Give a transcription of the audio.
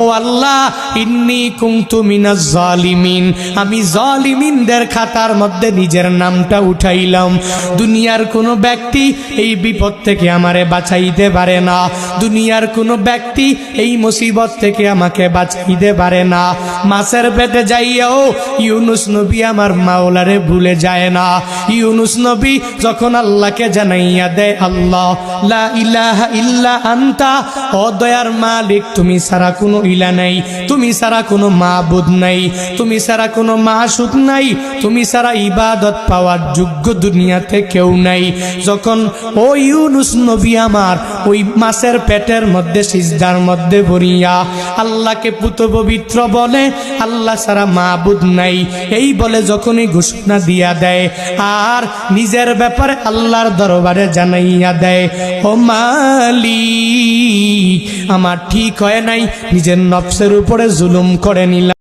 ও আল্লাহ, ইন্নী কুনতু মিনাজ জালিমিন, আমি জালিমিনদের খাতার মধ্যে নিজের নামটা উঠাইলাম। দুনিয়ার কোনো ব্যক্তি এই বিপদ থেকে আমারে বাঁচাইতে পারে না, দুনিয়ার কোনো ব্যক্তি এই মুসিবত থেকে আমাকে বাঁচাইতে পারে না। মাছের পেটে যাইয়াও ইউনুস নবী আমার মাওলারে ভুলে যায় না। ইউনুস নবী যখন আল্লাহকে জানাইয়া দেয়, আল্লাহ লা ইলাহা ইল্লা আনতা, ও দয়ার মালিক, তুমি ছাড়া কোনো ইলা নাই, তুমি ছাড়া কোনো মাবুদ নাই, তুমি ছাড়া কোনো মাসুক নাই, তুমি ছাড়া ইবাদত পাওয়ার যোগ্য দুনিয়াতে কেউ নাই। যখন ও ইউনুস নবী আমার ওই মাছের পেটের মধ্যে সিজদার মধ্যে পড়িয়া আল্লাহকে পুত পবিত্র বলে, আল্লাহ ছাড়া মাবুদ নাই এই বলে যখনই ঘোষণা দিয়া দেয় আর নিজের ব্যাপারে আল্লাহর দরবারে জানাইয়া দেয়, ও মালিক, আমার ঠিক হয় নাই, নিজের নফসের উপরে জুলুম করে নিলাম।